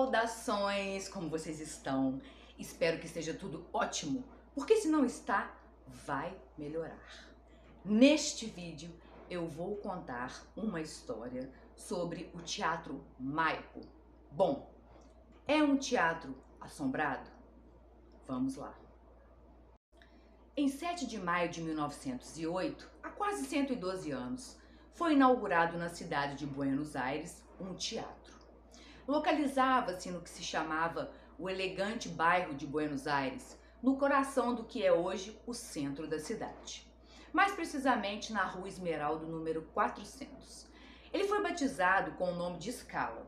Saudações, como vocês estão? Espero que esteja tudo ótimo, porque se não está, vai melhorar. Neste vídeo eu vou contar uma história sobre o Teatro Maipo. Bom, é um teatro assombrado? Vamos lá. Em 7 de maio de 1908, há quase 112 anos, foi inaugurado na cidade de Buenos Aires um teatro. Localizava-se no que se chamava o elegante bairro de Buenos Aires, no coração do que é hoje o centro da cidade. Mais precisamente na Rua Esmeralda, número 400. Ele foi batizado com o nome de Scala.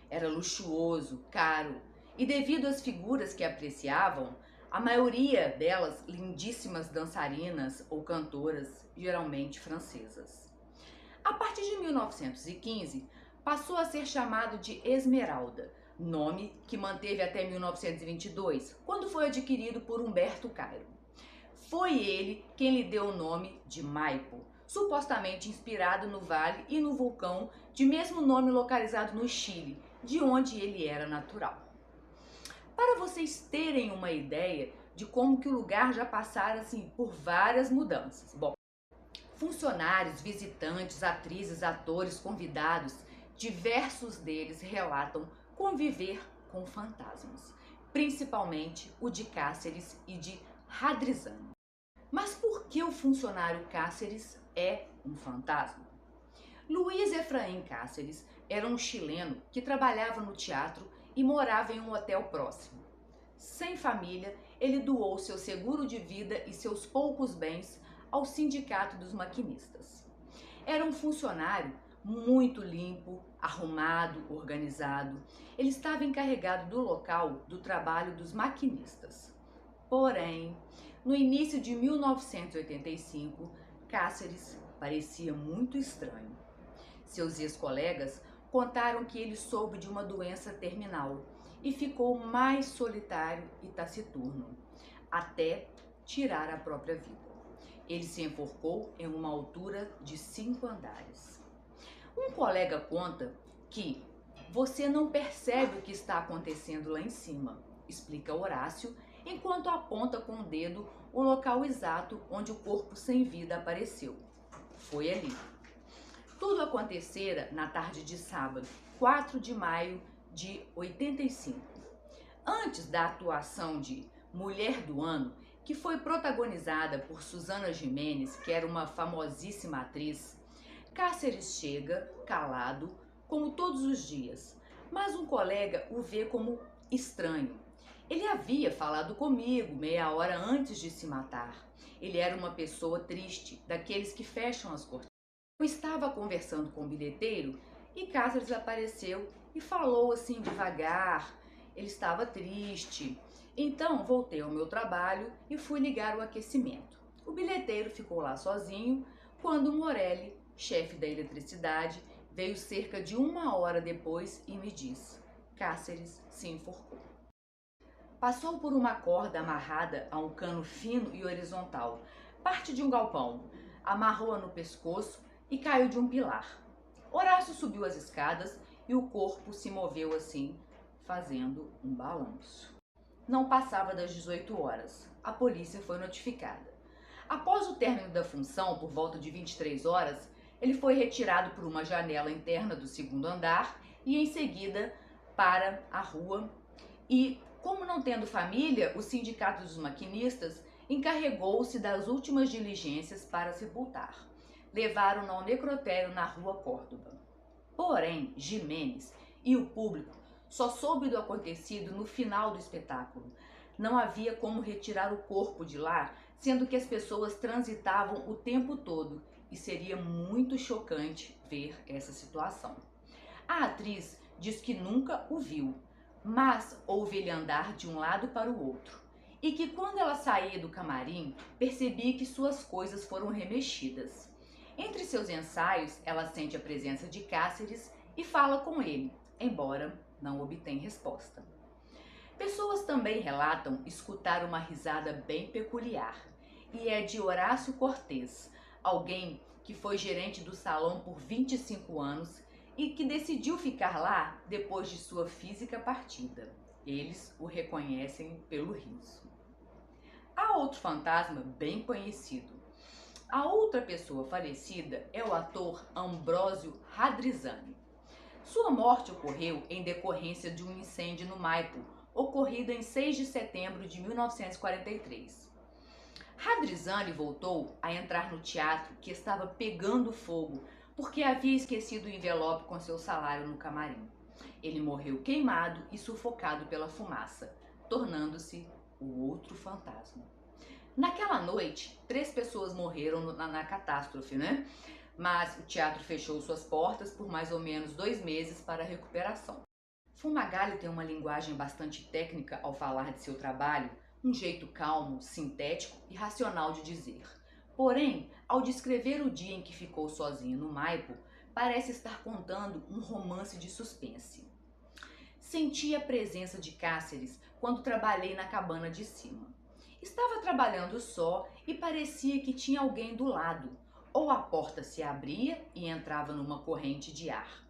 Era luxuoso, caro e, devido às figuras que apreciavam, a maioria delas lindíssimas dançarinas ou cantoras, geralmente francesas. A partir de 1915, passou a ser chamado de Esmeralda, nome que manteve até 1922, quando foi adquirido por Humberto Cairo. Foi ele quem lhe deu o nome de Maipo, supostamente inspirado no vale e no vulcão de mesmo nome localizado no Chile, de onde ele era natural. Para vocês terem uma ideia de como que o lugar já passara assim, por várias mudanças. Bom, funcionários, visitantes, atrizes, atores, convidados, diversos deles relatam conviver com fantasmas, principalmente o de Cáceres e de Hadrizano. Mas por que o funcionário Cáceres é um fantasma? Luiz Efraim Cáceres era um chileno que trabalhava no teatro e morava em um hotel próximo. Sem família, ele doou seu seguro de vida e seus poucos bens ao Sindicato dos Maquinistas. Era um funcionário muito limpo, arrumado, organizado. Ele estava encarregado do local do trabalho dos maquinistas. Porém, no início de 1985, Cáceres parecia muito estranho. Seus ex-colegas contaram que ele soube de uma doença terminal e ficou mais solitário e taciturno, até tirar a própria vida. Ele se enforcou em uma altura de 5 andares. Um colega conta que você não percebe o que está acontecendo lá em cima, explica Horácio, enquanto aponta com o dedo o local exato onde o corpo sem vida apareceu. Foi ali. Tudo acontecera na tarde de sábado, 4 de maio de 85. Antes da atuação de Mulher do Ano, que foi protagonizada por Susana Gimenez, que era uma famosíssima atriz, Cáceres chega, calado, como todos os dias, mas um colega o vê como estranho. Ele havia falado comigo meia hora antes de se matar. Ele era uma pessoa triste, daqueles que fecham as cortinas. Eu estava conversando com o bilheteiro e Cáceres apareceu e falou assim devagar. Ele estava triste. Então voltei ao meu trabalho e fui ligar o aquecimento. O bilheteiro ficou lá sozinho quando Morelli, chefe da eletricidade, veio cerca de 1 hora depois e me disse: Cáceres se enforcou. Passou por uma corda amarrada a um cano fino e horizontal, parte de um galpão, amarrou-a no pescoço e caiu de um pilar. Horácio subiu as escadas e o corpo se moveu assim, fazendo um balanço. Não passava das 18 horas. A polícia foi notificada. Após o término da função, por volta de 23 horas, ele foi retirado por uma janela interna do 2º andar e em seguida para a rua. E, como não tendo família, o Sindicato dos Maquinistas encarregou-se das últimas diligências para sepultar. Levaram-no ao necrotério na Rua Córdoba. Porém, Gimenez e o público só soube do acontecido no final do espetáculo. Não havia como retirar o corpo de lá, sendo que as pessoas transitavam o tempo todo e seria muito chocante ver essa situação. A atriz diz que nunca o viu, mas ouve ele andar de um lado para o outro e que quando ela saía do camarim, percebia que suas coisas foram remexidas. Entre seus ensaios, ela sente a presença de Cáceres e fala com ele, embora não obtém resposta. Pessoas também relatam escutar uma risada bem peculiar, e é de Horácio Cortez, alguém que foi gerente do salão por 25 anos e que decidiu ficar lá depois de sua física partida. Eles o reconhecem pelo riso. Há outro fantasma bem conhecido. A outra pessoa falecida é o ator Ambrósio Hadrizzani. Sua morte ocorreu em decorrência de um incêndio no Maipo, ocorrido em 6 de setembro de 1943. Hadrizzani voltou a entrar no teatro que estava pegando fogo porque havia esquecido o envelope com seu salário no camarim. Ele morreu queimado e sufocado pela fumaça, tornando-se o outro fantasma. Naquela noite, 3 pessoas morreram na catástrofe, né? Mas o teatro fechou suas portas por mais ou menos 2 meses para a recuperação. Fumagalli tem uma linguagem bastante técnica ao falar de seu trabalho, um jeito calmo, sintético e racional de dizer. Porém, ao descrever o dia em que ficou sozinho no Maipo, parece estar contando um romance de suspense. Senti a presença de Cáceres quando trabalhei na cabana de cima. Estava trabalhando só e parecia que tinha alguém do lado, ou a porta se abria e entrava numa corrente de ar.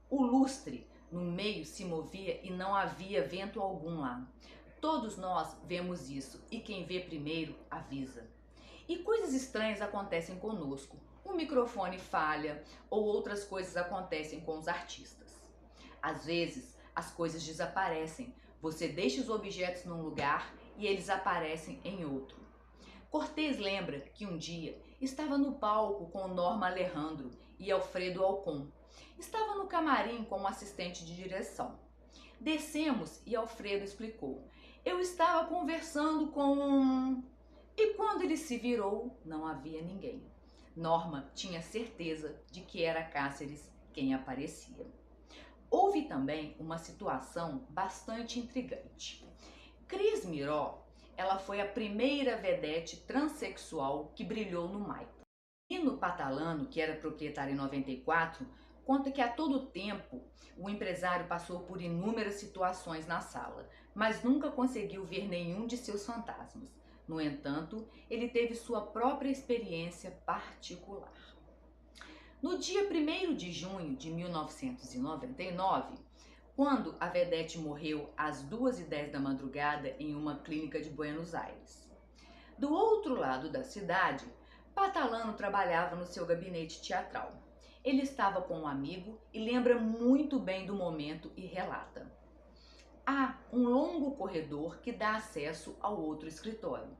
O lustre no meio se movia e não havia vento algum lá. Todos nós vemos isso e quem vê primeiro avisa. E coisas estranhas acontecem conosco. O microfone falha ou outras coisas acontecem com os artistas. Às vezes, as coisas desaparecem. Você deixa os objetos num lugar e eles aparecem em outro. Cortez lembra que um dia estava no palco com Norma Alejandro e Alfredo Alcon. Estava no camarim com um assistente de direção. Descemos e Alfredo explicou. Eu estava conversando com... E quando ele se virou, não havia ninguém. Norma tinha certeza de que era Cáceres quem aparecia. Houve também uma situação bastante intrigante. Cris Miró, ela foi a primeira vedete transexual que brilhou no Maipo. Nino Patalano, que era proprietário em 94, conta que a todo tempo o empresário passou por inúmeras situações na sala, mas nunca conseguiu ver nenhum de seus fantasmas. No entanto, ele teve sua própria experiência particular. No dia 1º de junho de 1999, quando a vedete morreu às 2h10 da madrugada em uma clínica de Buenos Aires. Do outro lado da cidade, Patalano trabalhava no seu gabinete teatral. Ele estava com um amigo e lembra muito bem do momento e relata. Há um longo corredor que dá acesso ao outro escritório,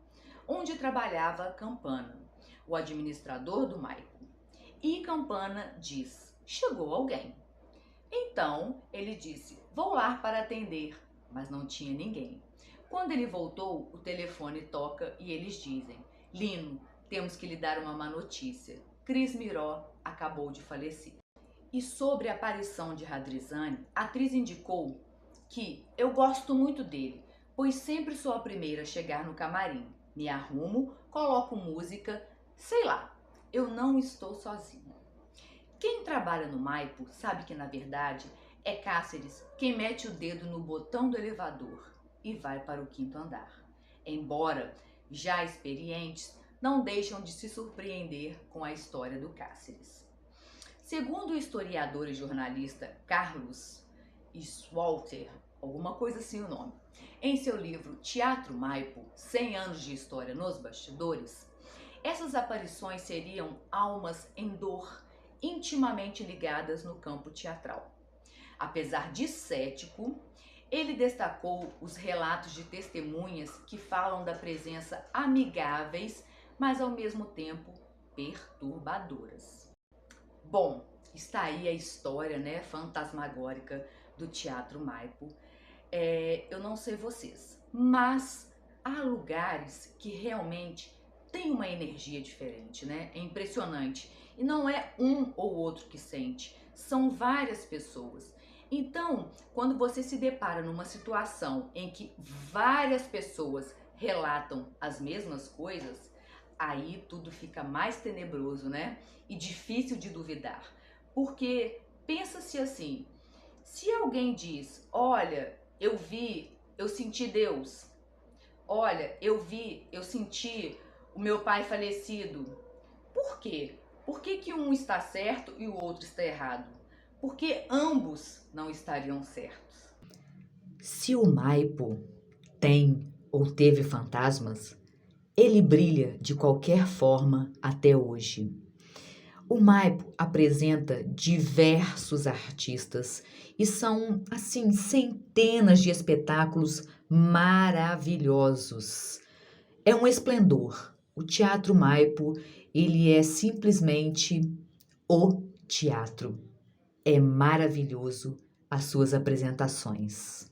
onde trabalhava Campana, o administrador do Maipo. E Campana diz, chegou alguém. Então ele disse, vou lá para atender, mas não tinha ninguém. Quando ele voltou, o telefone toca e eles dizem, Lino, temos que lhe dar uma má notícia. Cris Miró acabou de falecer. E sobre a aparição de Hadrizzani, a atriz indicou que eu gosto muito dele, pois sempre sou a primeira a chegar no camarim. Me arrumo, coloco música, sei lá, eu não estou sozinha. Quem trabalha no Maipo sabe que na verdade é Cáceres quem mete o dedo no botão do elevador e vai para o 5º andar. Embora já experientes, não deixam de se surpreender com a história do Cáceres. Segundo o historiador e jornalista Carlos Swalter, alguma coisa assim o nome, em seu livro Teatro Maipo, 100 anos de história nos bastidores, essas aparições seriam almas em dor, intimamente ligadas no campo teatral. Apesar de cético, ele destacou os relatos de testemunhas que falam da presença amigáveis, mas ao mesmo tempo perturbadoras. Bom, está aí a história, né, fantasmagórica do Teatro Maipo. Eu não sei vocês, mas há lugares que realmente tem uma energia diferente, né? É impressionante. E não é um ou outro que sente, são várias pessoas. Então, quando você se depara numa situação em que várias pessoas relatam as mesmas coisas, aí tudo fica mais tenebroso, né? E difícil de duvidar. Porque pensa-se assim, se alguém diz, olha, eu vi, eu senti Deus. Olha, eu vi, eu senti o meu pai falecido. Por quê? Por que que um está certo e o outro está errado? porque ambos não estariam certos. Se o Maipo tem ou teve fantasmas, ele brilha de qualquer forma até hoje. O Maipo apresenta diversos artistas e são, assim, centenas de espetáculos maravilhosos. É um esplendor. O Teatro Maipo, ele é simplesmente o teatro. É maravilhoso as suas apresentações.